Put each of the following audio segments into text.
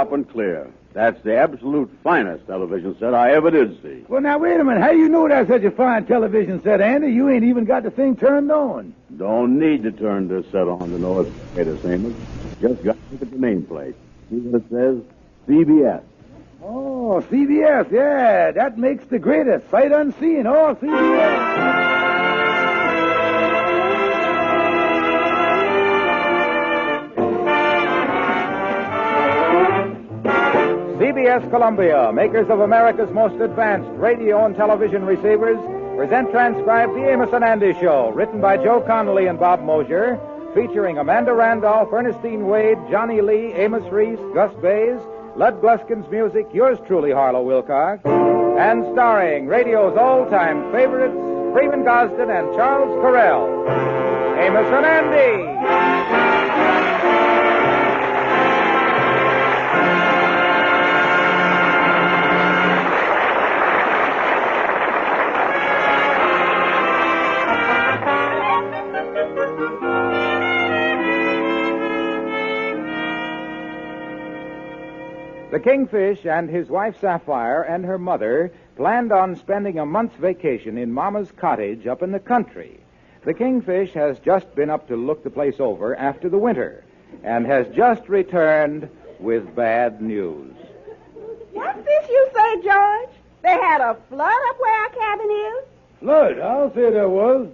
sharp and clear. That's the absolute finest television set I ever did see. Well, now, wait a minute. How do you know that's such a fine television set, Andy? You ain't even got the thing turned on. Don't need to turn this set on to know it's the Amos. Just got to look at the nameplate. See what it says? CBS. Oh, CBS, yeah. That makes the greatest. Sight unseen. Oh, CBS. CBS Columbia, makers of America's most advanced radio and television receivers, present transcribed the Amos N Andy Show, written by Joe Connolly and Bob Mosier, featuring Amanda Randolph, Ernestine Wade, Johnny Lee, Amos Reese, Gus Bays, Lud Gluskin's music, yours truly, Harlow Wilcox, and starring radio's all-time favorites, Freeman Gosden and Charles Correll. Amos N Andy. The Kingfish and his wife Sapphire and her mother planned on spending a month's vacation in Mama's cottage up in the country. The Kingfish has just been up to look the place over after the winter and has just returned with bad news. What's this you say, George? They had a flood up where our cabin is? Flood? I'll say there was.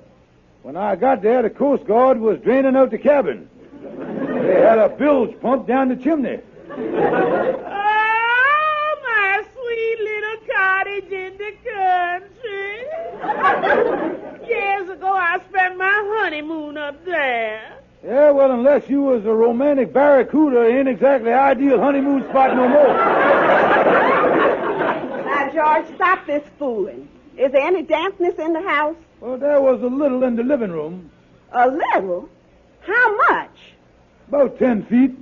When I got there, the Coast Guard was draining out the cabin. They had a bilge pump down the chimney. In the country. Years ago, I spent my honeymoon up there. Yeah, well, unless you was a romantic barracuda, it ain't exactly the ideal honeymoon spot no more. Now, George, stop this fooling. Is there any dampness in the house? Well, there was a little in the living room. A little? How much? About 10 feet.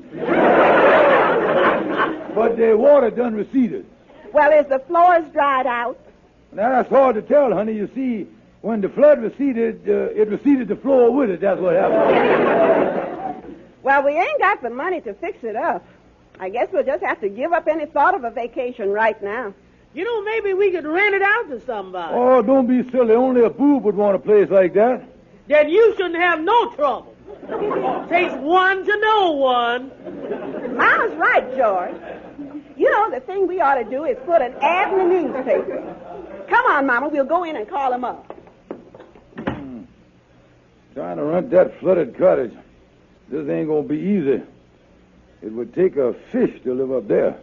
But the water done receded. Well, is the floors dried out? Now, that's hard to tell, honey. You see, when the flood receded, it receded the floor with it. That's what happened. Well, we ain't got the money to fix it up. I guess we'll just have to give up any thought of a vacation right now. You know, maybe we could rent it out to somebody. Oh, don't be silly. Only a boob would want a place like that. Then you shouldn't have no trouble. Takes one to know one. Mama's right, George. You know, the thing we ought to do is put an ad in the newspaper. Come on, Mama, we'll go in and call him up. Trying to rent that flooded cottage. This ain't gonna be easy. It would take a fish to live up there.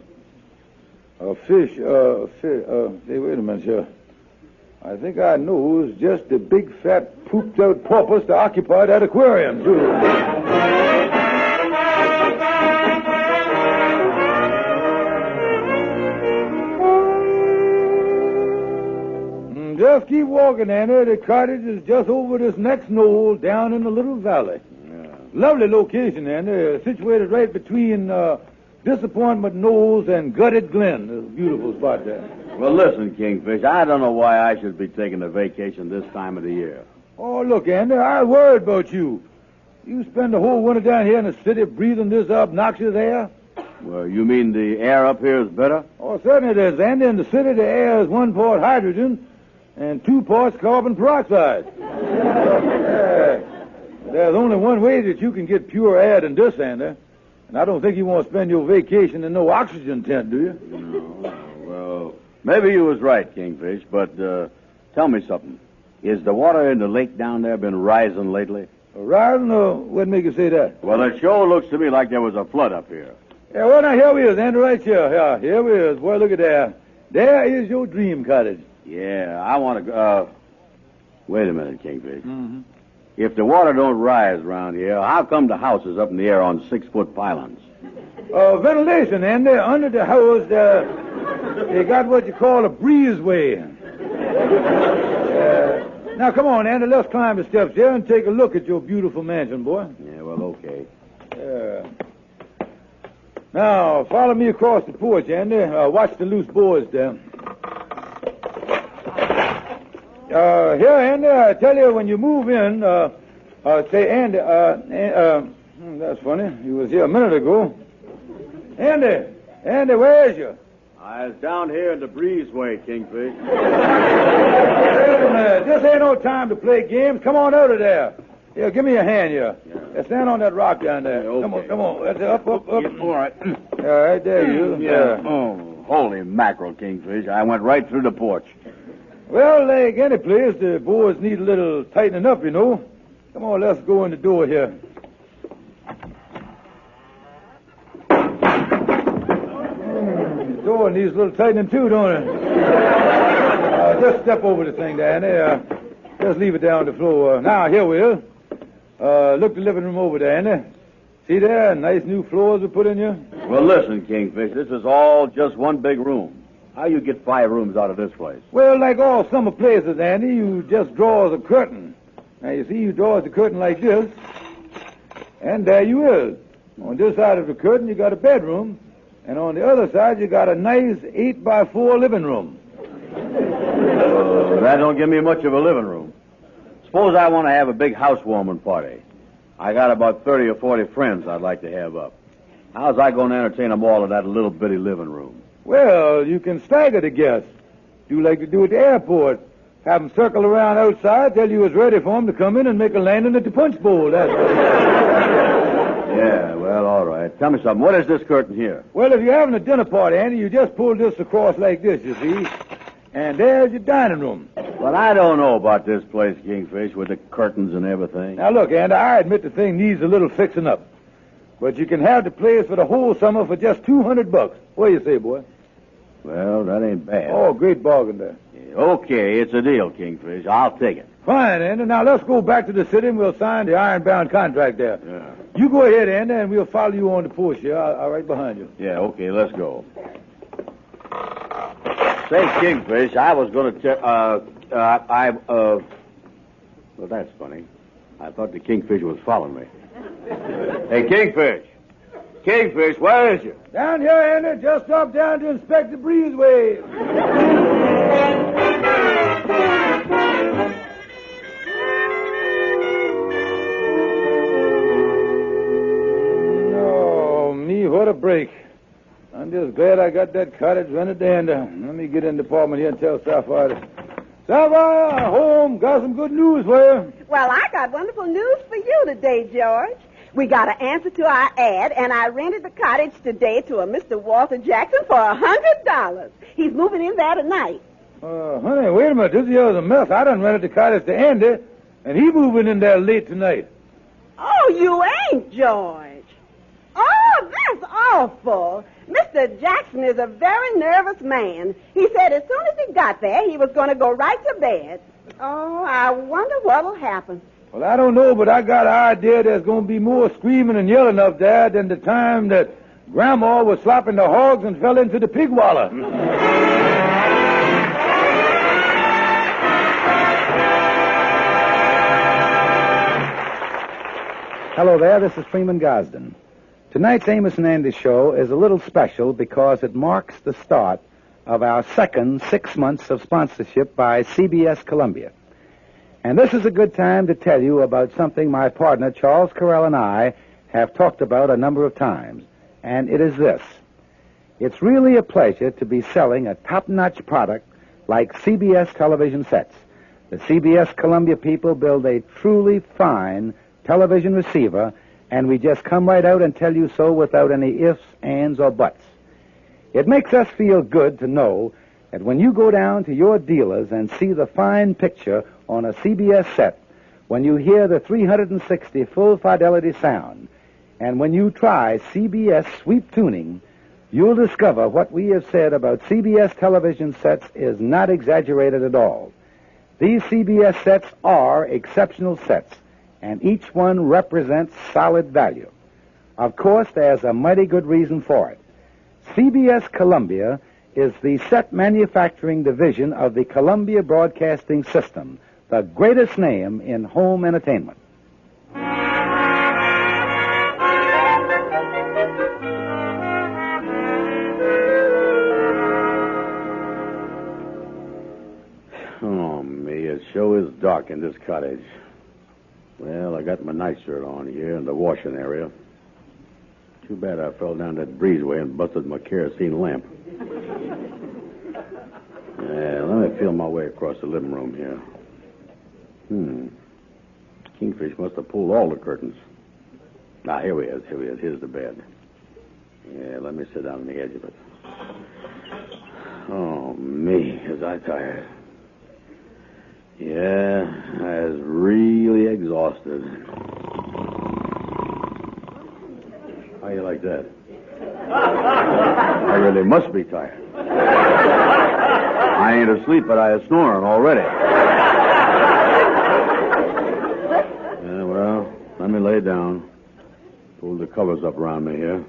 A fish, hey, wait a minute, sir. I think I know it's just a big, fat, pooped-out porpoise to occupy that aquarium, too. Just keep walking, Andy. The cottage is just over this next knoll down in the little valley. Yeah. Lovely location, Andy. Situated right between Disappointment Knolls and Gutted Glen. There's a beautiful spot there. Well, listen, Kingfish, I don't know why I should be taking a vacation this time of the year. Oh, look, Andy, I worried about you. You spend the whole winter down here in the city breathing this obnoxious air? Well, you mean the air up here is better? Oh, certainly it is, Andy. In the city, the air is 1 part hydrogen and 2 parts carbon peroxide. There's only one way that you can get pure air than this, Andy. And I don't think you want to spend your vacation in no oxygen tent, do you? No. Well, maybe you was right, Kingfish, but tell me something. Is the water in the lake down there been rising lately? Rising, or what make you say that? Well, it sure looks to me like there was a flood up here. Yeah, well, now, here we is, Andy, right here. Yeah, here we is. Boy, look at there. There is your dream cottage. Yeah, I want to go... wait a minute, Kingfish. Mm-hmm. If the water don't rise around here, how come the house is up in the air on 6-foot pylons? Ventilation, Andy. Under the house, they got what you call a breezeway. Now, come on, Andy. Let's climb the steps here and take a look at your beautiful mansion, boy. Yeah, well, okay. Now, follow me across the porch, Andy. Watch the loose boards there. Here, Andy, I tell you, when you move in, say, Andy, that's funny. He was here a minute ago. Andy, Andy, where's you? I was down here in the breezeway, Kingfish. Wait a minute. This ain't no time to play games. Come on out of there. Here, give me a hand here. Yeah, stand on that rock down there. Yeah, okay. Come on. That's up. Yeah, all right. All right, there you. Yeah. Oh, holy mackerel, Kingfish. I went right through the porch. Well, like any place, the boards need a little tightening up, you know. Come on, let's go in the door here. The door needs a little tightening too, don't it? Just step over the thing, Danny. Just leave it down on the floor. Now, here, Will. Look the living room over there, Andy. See there? Nice new floors we put in here. Well, listen, Kingfish, this is all just one big room. How you get 5 rooms out of this place? Well, like all summer places, Andy, you just draws a curtain. Now, you see, you draws the curtain like this, and there you is. On this side of the curtain, you got a bedroom, and on the other side, you got a nice 8x4 living room. That don't give me much of a living room. Suppose I want to have a big housewarming party. I got about 30 or 40 friends I'd like to have up. How's I going to entertain them all in that little bitty living room? Well, you can stagger the guests. Do like you do at the airport. Have them circle around outside, tell you it's ready for them to come in and make a landing at the punch bowl. That's Yeah, well, all right. Tell me something. What is this curtain here? Well, if you're having a dinner party, Andy, you just pull this across like this, you see. And there's your dining room. But I don't know about this place, Kingfish, with the curtains and everything. Now, look, Andy, I admit the thing needs a little fixing up. But you can have the place for the whole summer for just $200. What do you say, boy? Well, that ain't bad. Oh, great bargain there. Yeah, okay, it's a deal, Kingfish. I'll take it. Fine, Andy. Now, let's go back to the city and we'll sign the iron-bound contract there. Yeah. You go ahead, Andy, and we'll follow you on the porch here. I'll right behind you. Yeah, okay, let's go. Say, Kingfish, I was going to well, that's funny. I thought the Kingfish was following me. Hey, Kingfish. Kingfish, where is you? Down here, Andy. Just dropped down to inspect the breezeway. Oh, me, what a break. I'm just glad I got that cottage rented to Andy. Let me get in the apartment here and tell Sapphire. Sapphire, home. Got some good news for you. Well, I got wonderful news for you today, George. We got an answer to our ad, and I rented the cottage today to a Mr. Walter Jackson for $100. He's moving in there tonight. Honey, wait a minute. This here's a mess. I done rented the cottage to Andy, and he moving in there late tonight. Oh, you ain't, George. Oh, that's awful. Mr. Jackson is a very nervous man. He said as soon as he got there, he was going to go right to bed. Oh, I wonder what'll happen. Well, I don't know, but I got an idea there's going to be more screaming and yelling up there than the time that Grandma was slopping the hogs and fell into the pig wallow. Hello there, this is Freeman Gosden. Tonight's Amos N Andy show is a little special because it marks the start of our second 6 months of sponsorship by CBS Columbia. And this is a good time to tell you about something my partner Charles Carell and I have talked about a number of times, and it is this. It's really a pleasure to be selling a top-notch product like CBS television sets. The CBS Columbia people build a truly fine television receiver, and we just come right out and tell you so without any ifs, ands, or buts. It makes us feel good to know that when you go down to your dealers and see the fine picture on a CBS set, when you hear the 360 full-fidelity sound, and when you try CBS sweep tuning, you'll discover what we have said about CBS television sets is not exaggerated at all. These CBS sets are exceptional sets, and each one represents solid value. Of course, there's a mighty good reason for it. CBS Columbia is the set manufacturing division of the Columbia Broadcasting System, the greatest name in home entertainment. Oh, me, it sure is dark in this cottage. Well, I got my nightshirt on here in the washing area. Too bad I fell down that breezeway and busted my kerosene lamp. Let me feel my way across the living room here. Kingfish must have pulled all the curtains. Here he is. Here's the bed. Yeah, let me sit down on the edge of it. Oh, me, is I tired. Yeah, I was really exhausted. How you like that? I really must be tired. I ain't asleep, but I is snoring already. Yeah, well, let me lay down. Pull the covers up around me here.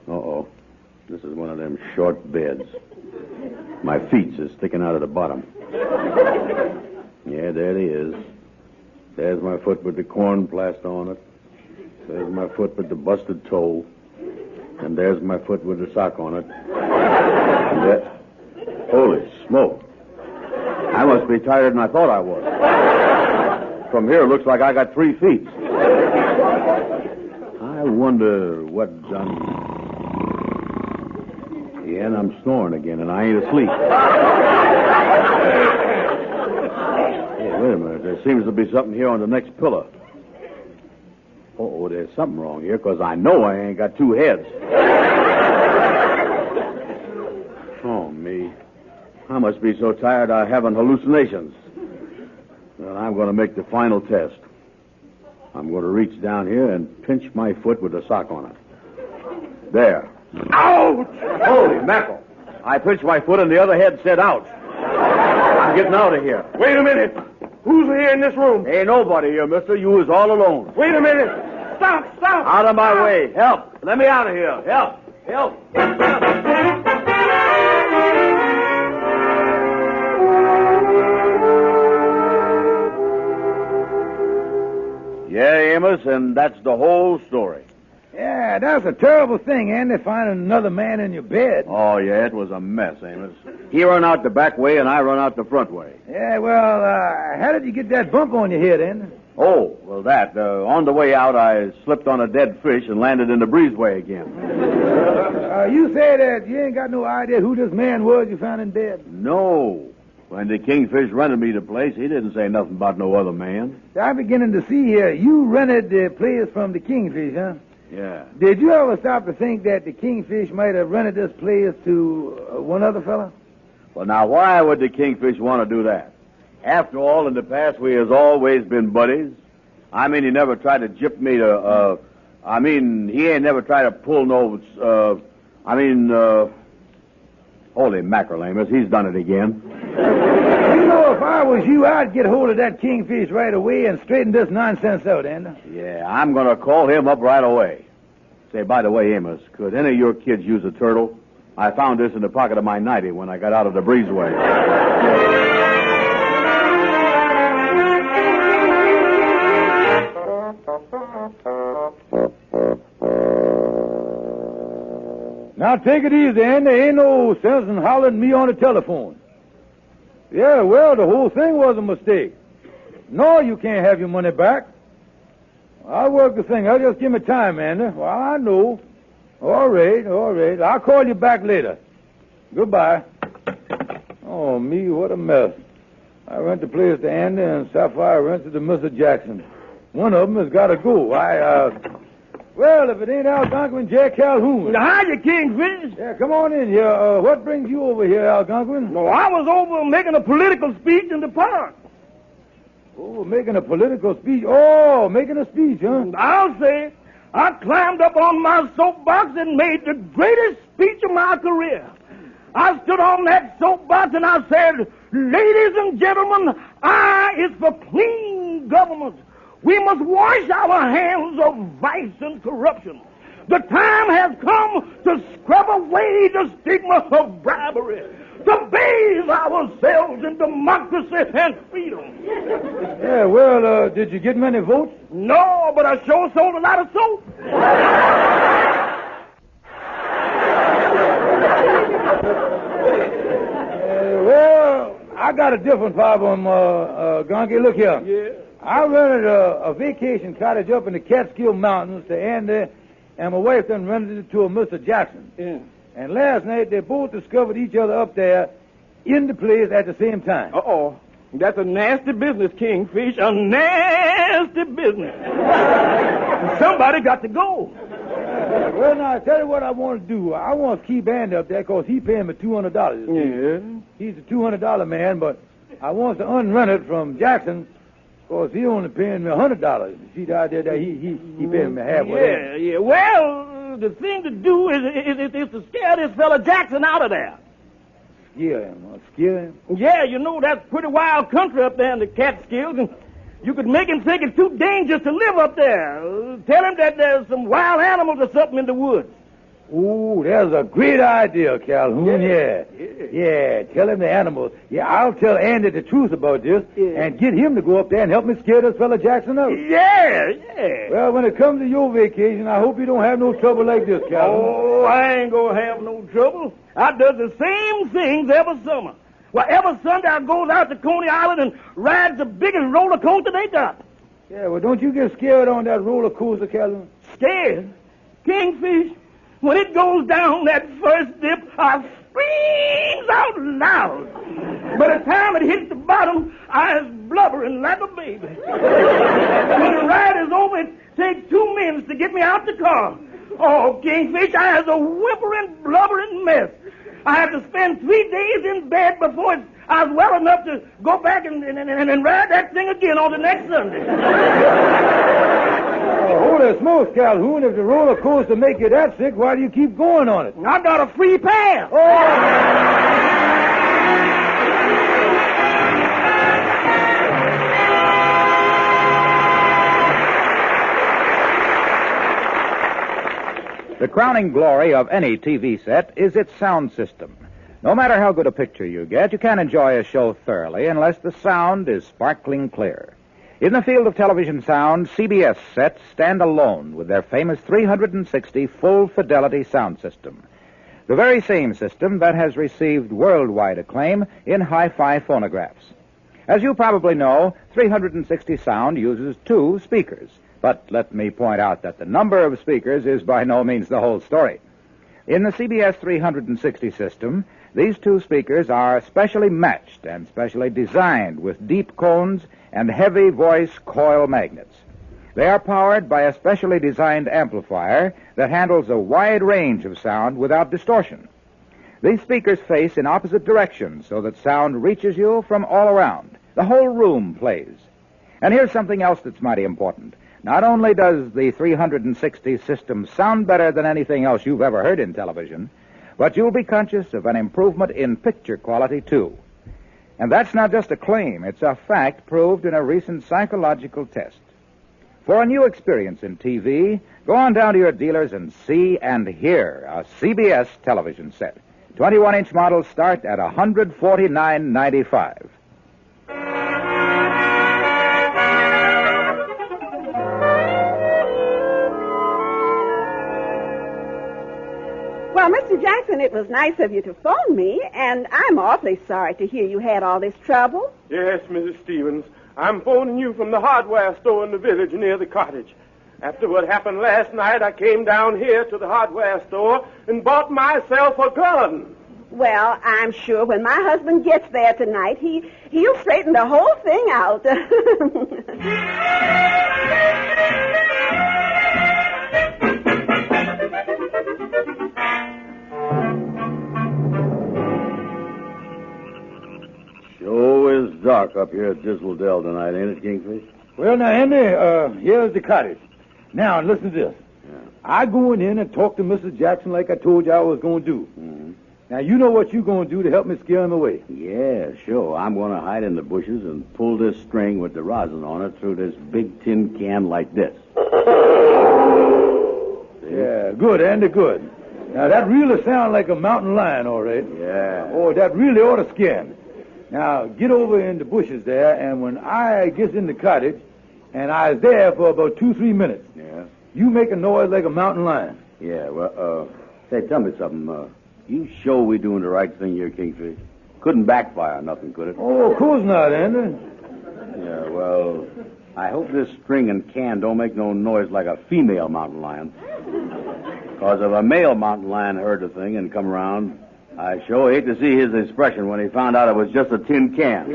Uh-oh. This is one of them short beds. My feet's is sticking out of the bottom. Yeah, there he is. There's my foot with the corn plaster on it. There's my foot with the busted toe. And there's my foot with the sock on it. And there... Holy smoke. I must be tighter than I thought I was. From here, it looks like I got 3 feet. I wonder what done... Yeah, and I'm snoring again, and I ain't asleep. Hey, wait a minute. There seems to be something here on the next pillar. Oh, there's something wrong here, because I know I ain't got 2 heads. Oh, me. I must be so tired I'm having hallucinations. Well, I'm going to make the final test. I'm going to reach down here and pinch my foot with a sock on it. There. Ouch! Holy mackerel. I pinched my foot and the other head said ouch. I'm getting out of here. Wait a minute. Who's here in this room? Ain't nobody here, mister. You was all alone. Wait a minute. Stop. Out of my way. Help. Let me out of here. Help. Yeah, Amos, and that's the whole story. Yeah, that's a terrible thing, Andy, finding another man in your bed. Oh, yeah, it was a mess, Amos. He run out the back way, and I run out the front way. Yeah, well, how did you get that bump on your head, Andy? Oh, well, on the way out, I slipped on a dead fish and landed in the breezeway again. You say that you ain't got no idea who this man was you found in bed? No. When the Kingfish rented me the place, he didn't say nothing about no other man. I'm beginning to see here, you rented the place from the Kingfish, huh? Yeah. Did you ever stop to think that the Kingfish might have rented this place to one other fella? Well, now, why would the Kingfish want to do that? After all, in the past, we has always been buddies. I mean, he never tried to gyp me to, he ain't never tried to pull no, holy mackerel, Amos, he's done it again. You know, if I was you, I'd get hold of that Kingfish right away and straighten this nonsense out, Andy. Yeah, I'm going to call him up right away. Say, by the way, Amos, could any of your kids use a turtle? I found this in the pocket of my nightie when I got out of the breezeway. Now, take it easy, Andy. There ain't no sense in hollering at me on the telephone. Yeah, well, the whole thing was a mistake. No, you can't have your money back. I'll work the thing out. Just give me time, Andy. Well, I know. All right. I'll call you back later. Goodbye. Oh, me, what a mess. I rent the place to Andy, and Sapphire rents it to Mr. Jackson. One of them has got to go. Well, if it ain't Algonquin, Jack Calhoun. Hiya, Kingfish. Yeah, come on in here. What brings you over here, Algonquin? No, I was over making a political speech in the park. Oh, making a political speech. Oh, making a speech, huh? I'll say, I climbed up on my soapbox and made the greatest speech of my career. I stood on that soapbox and I said, ladies and gentlemen, I is for clean government. We must wash our hands of vice and corruption. The time has come to scrub away the stigma of bribery, to bathe ourselves in democracy and freedom. Yeah, well, did you get many votes? No, but I sure sold a lot of soap. Well, I got a different problem, Gonky. Look here. Yeah. I rented a vacation cottage up in the Catskill Mountains to Andy and my wife done rented it to a Mr. Jackson. Yeah. And last night, they both discovered each other up there in the place at the same time. Uh-oh. That's a nasty business, Kingfish. A nasty business. Somebody got to go. Well, now, I tell you what I want to do. I want to keep Andy up there because he paying me $200. Yeah. He's a $200 man, but I want to unrent it from Jackson because he only paying me $100. See the idea that he paying me half of that. Yeah. Well, the thing to do is to scare this fella Jackson out of there. Scare him. Scare him? Yeah, you know, that's pretty wild country up there in the Catskills, and you could make him think it's too dangerous to live up there. Tell him that there's some wild animals or something in the woods. Ooh, that's a great idea, Calhoun. Yeah. Tell him the animals. Yeah, I'll tell Andy the truth about this and get him to go up there and help me scare this fella Jackson out. Yeah. Well, when it comes to your vacation, I hope you don't have no trouble like this, Calhoun. Oh, I ain't gonna have no trouble. I does the same things every summer. Well, every Sunday I goes out to Coney Island and rides the biggest roller coaster they got. Yeah, well, don't you get scared on that roller coaster, Calhoun? Scared? Kingfish? When it goes down that first dip, I screams out loud. By the time it hits the bottom, I is blubbering like a baby. When the ride is over, it takes 2 minutes to get me out the car. Oh, Kingfish, I is a whimpering, blubbering mess. I have to spend 3 days in bed before I was well enough to go back and ride that thing again on the next Sunday. Holy smokes, Calhoun. If the roller coaster make you that sick, why do you keep going on it? I got a free pass. The crowning glory of any TV set is its sound system. No matter how good a picture you get, you can't enjoy a show thoroughly unless the sound is sparkling clear. In the field of television sound, CBS sets stand alone with their famous 360 full-fidelity sound system. The very same system that has received worldwide acclaim in hi-fi phonographs. As you probably know, 360 sound uses 2 speakers. But let me point out that the number of speakers is by no means the whole story. In the CBS 360 system, these 2 speakers are specially matched and specially designed with deep cones and heavy voice coil magnets. They are powered by a specially designed amplifier that handles a wide range of sound without distortion. These speakers face in opposite directions so that sound reaches you from all around. The whole room plays. And here's something else that's mighty important. Not only does the 360 system sound better than anything else you've ever heard in television, but you'll be conscious of an improvement in picture quality, too. And that's not just a claim. It's a fact proved in a recent psychological test. For a new experience in TV, go on down to your dealers and see and hear a CBS television set. 21-inch models start at $149.95. Well, Mr. Jackson, it was nice of you to phone me, and I'm awfully sorry to hear you had all this trouble. Yes, Mrs. Stevens. I'm phoning you from the hardware store in the village near the cottage. After what happened last night, I came down here to the hardware store and bought myself a gun. Well, I'm sure when my husband gets there tonight, he'll straighten the whole thing out. Sure is dark up here at Dismal Dell tonight, ain't it, Kingfish? Well, now, Andy, here's the cottage. Now, listen to this. Yeah. I going in and talk to Mrs. Jackson like I told you I was going to do. Mm-hmm. Now, you know what you're going to do to help me scare him away. Yeah, sure. I'm going to hide in the bushes and pull this string with the rosin on it through this big tin can like this. Yeah, good, Andy, good. Now, that really sounds like a mountain lion, all right. Yeah. Oh, that really ought to scare him. Now, get over in the bushes there, and when I gets in the cottage, and I was there for about 2-3 minutes, Yeah. you make a noise like a mountain lion. Yeah, well, say, tell me something. You sure we doing the right thing here, Kingfish? Couldn't backfire nothing, could it? Oh, of course not, Andy. Yeah, well, I hope this string and can don't make no noise like a female mountain lion. Because if a male mountain lion heard the thing and come around, I sure hate to see his expression when he found out it was just a tin can.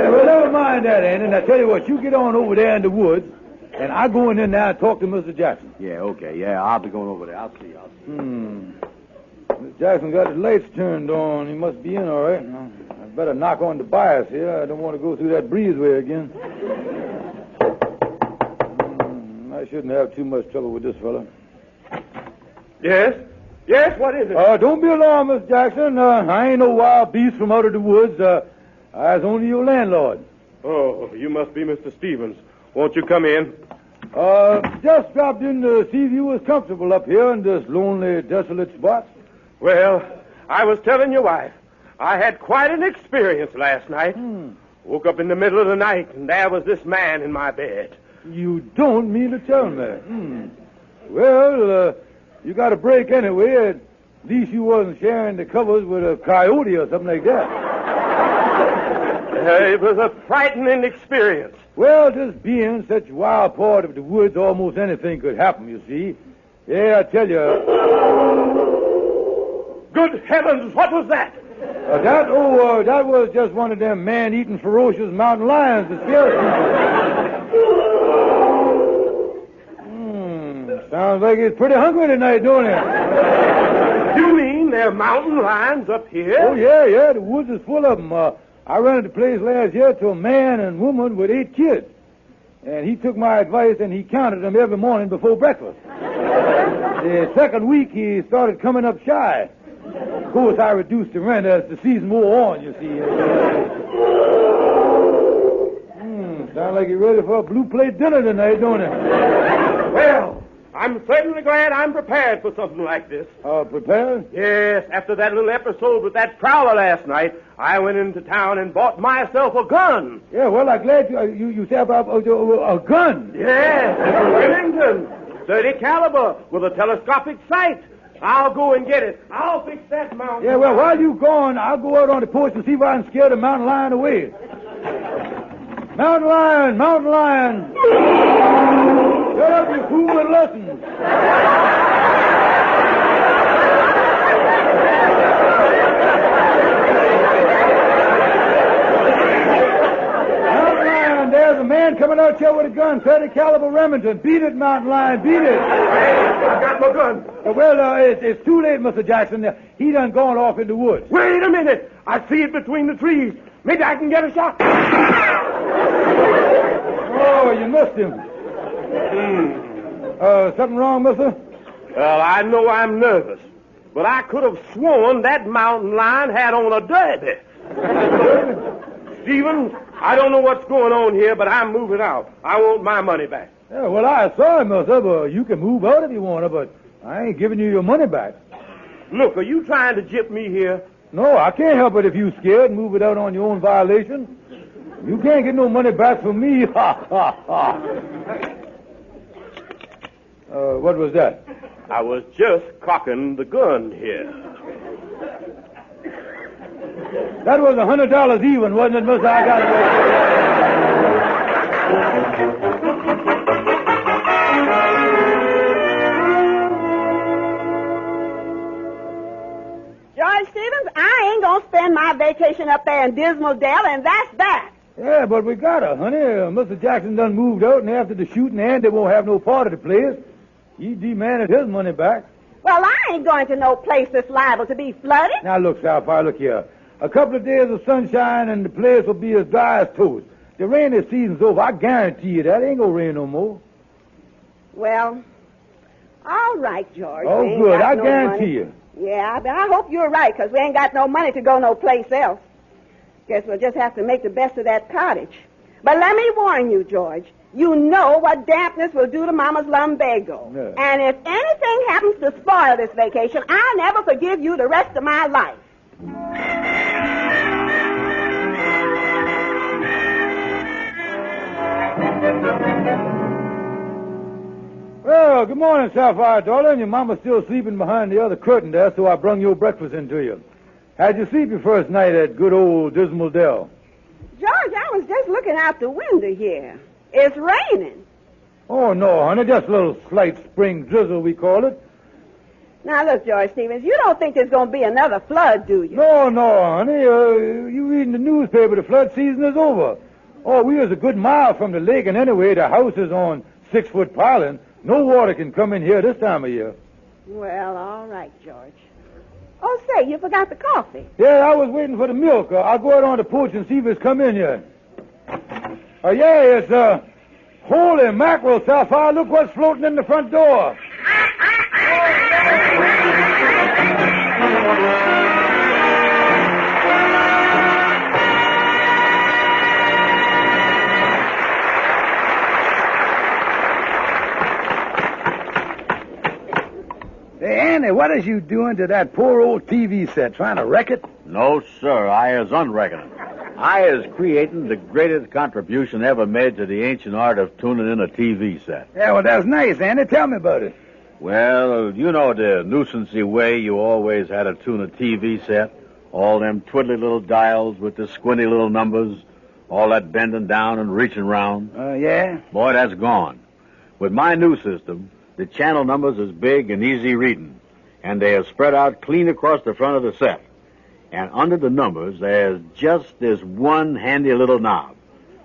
Well, never mind that, Andy. And I tell you what, you get on over there in the woods, and I go in there now and talk to Mr. Jackson. Yeah, okay. Yeah, I'll be going over there. I'll see. Mr. Jackson got his lights turned on. He must be in all right. Now, I better knock on the bias here. I don't want to go through that breezeway again. I shouldn't have too much trouble with this fella. Yes? Yes, what is it? Don't be alarmed, Mr. Jackson. I ain't no wild beast from out of the woods. I was only your landlord. Oh, you must be Mr. Stevens. Won't you come in? Just dropped in to see if you was comfortable up here in this lonely, desolate spot. Well, I was telling your wife, I had quite an experience last night. Woke up in the middle of the night, and there was this man in my bed. You don't mean to tell me. Well, you got a break anyway. At least you wasn't sharing the covers with a coyote or something like that. It was a frightening experience. Well, just being such a wild part of the woods, almost anything could happen, you see. Yeah, I tell you. Good heavens, what was that? That was just one of them man-eating ferocious mountain lions that scared people. Sounds like he's pretty hungry tonight, don't it? You mean there are mountain lions up here? Oh, yeah. The woods is full of them. I rented the place last year to a man and woman with 8 kids. And he took my advice and he counted them every morning before breakfast. The second week, he started coming up shy. Of course, I reduced the rent as the season wore on, you see. Sounds like you're ready for a blue plate dinner tonight, don't it? Well, I'm certainly glad I'm prepared for something like this. Prepared? Yes, after that little episode with that prowler last night, I went into town and bought myself a gun. Yeah, well, I'm glad you said about a gun. Yes, a Remington, 30 caliber with a telescopic sight. I'll go and get it. I'll fix that mountain. Yeah, well, while you gone, I'll go out on the porch and see if I can scare the mountain lion away. Mountain lion, mountain lion. Shut up, you fool, and listen. Mountain lion, there's a man coming out here with a gun, 30 caliber Remington. Beat it, mountain lion, beat it. I got my gun. Well, it's too late, Mr. Jackson. He done gone off in the woods. Wait a minute. I see it between the trees. Maybe I can get a shot. Oh, you missed him. Something wrong, mister? Well, I know I'm nervous, but I could have sworn that mountain lion had on a derby. Stephen, I don't know what's going on here, but I'm moving out. I want my money back. Yeah, well, I saw him, mister, but you can move out if you want to, but I ain't giving you your money back. Look, are you trying to gyp me here? No, I can't help it if you scared and move it out on your own violation. You can't get no money back from me. Ha, ha, ha. What was that? I was just cocking the gun here. That was $100 even, wasn't it, mister? I got it. George Stevens, I ain't gonna spend my vacation up there in Dismal Dell, and that's that. Yeah, but we got her, honey. Mr. Jackson done moved out, and after the shooting, Andy won't have no part of the place. He demanded his money back. Well, I ain't going to no place that's liable to be flooded. Now, look, Sapphire, look here. A couple of days of sunshine, and the place will be as dry as toast. The rainy season's over. I guarantee you that. It ain't gonna rain no more. Well, all right, George. Oh, We ain't good. got I no guarantee money. you. Yeah, but I hope you're right, because we ain't got no money to go no place else. Guess we'll just have to make the best of that cottage. But let me warn you, George. You know what dampness will do to Mama's lumbago. Yeah. And if anything happens to spoil this vacation, I'll never forgive you the rest of my life. Well, good morning, Sapphire, darling. Your mama's still sleeping behind the other curtain there, so I brung your breakfast into you. How'd you sleep your first night at good old Dismal Dell? George, I was just looking out the window here. It's raining. Oh, no, honey. Just a little slight spring drizzle, we call it. Now, look, George Stevens, you don't think there's going to be another flood, do you? No, honey. You reading the newspaper, the flood season is over. Oh, we was a good mile from the lake, and anyway, the house is on 6-foot piling. No water can come in here this time of year. Well, all right, George. Oh, say, you forgot the coffee. Yeah, I was waiting for the milk. I'll go out on the porch and see if it's come in yet. Yeah, it's, holy mackerel, Sapphire. Look what's floating in the front door. Hey, Andy, what is you doing to that poor old TV set? Trying to wreck it? No, sir. I is unreckoning. I is creating the greatest contribution ever made to the ancient art of tuning in a TV set. Yeah, well, that's nice, Andy. Tell me about it. Well, you know the nuisancey way you always had to tune a TV set. All them twiddly little dials with the squinty little numbers. All that bending down and reaching round. Yeah? Boy, that's gone. With my new system, the channel numbers is big and easy reading. And they are spread out clean across the front of the set. And under the numbers, there's just this one handy little knob.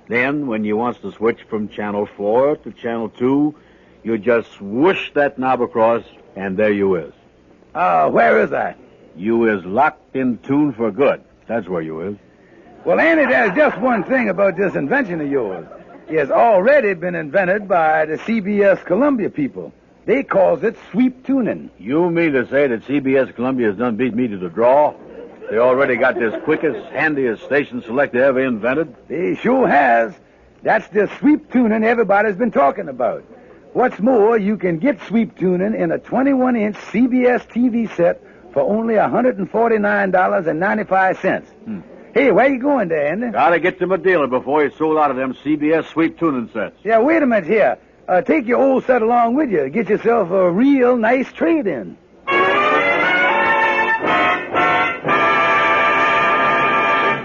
Then, when you wants to switch from channel 4 to channel 2, you just swoosh that knob across, and there you is. Where is that? You is locked in tune for good. That's where you is. Well, Andy, there's just one thing about this invention of yours. It has already been invented by the CBS Columbia people. They calls it sweep tuning. You mean to say that CBS Columbia has done beat me to the draw? They already got this quickest, handiest station selector ever invented? They sure has. That's the sweep tuning everybody's been talking about. What's more, you can get sweep tuning in a 21-inch CBS TV set for only $149.95. Hey, where you going there, Andy? Gotta get to my dealer before he's sold out of them CBS sweep tuning sets. Yeah, wait a minute here. Take your old set along with you. Get yourself a real nice trade-in.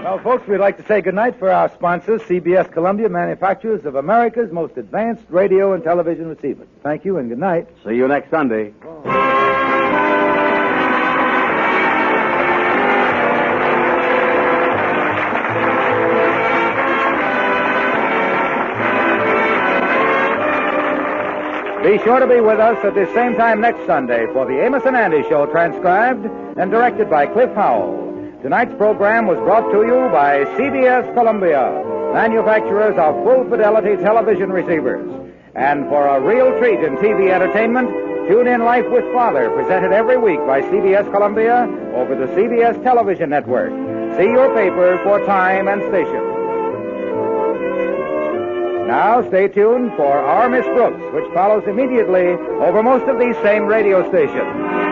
Well, folks, we'd like to say goodnight for our sponsors, CBS Columbia, manufacturers of America's most advanced radio and television receivers. Thank you and good night. See you next Sunday. Be sure to be with us at the same time next Sunday for the Amos N Andy Show, transcribed and directed by Cliff Howell. Tonight's program was brought to you by CBS Columbia, manufacturers of full-fidelity television receivers. And for a real treat in TV entertainment, tune in Life with Father, presented every week by CBS Columbia over the CBS Television Network. See your paper for time and station. Now stay tuned for Our Miss Brooks, which follows immediately over most of these same radio stations.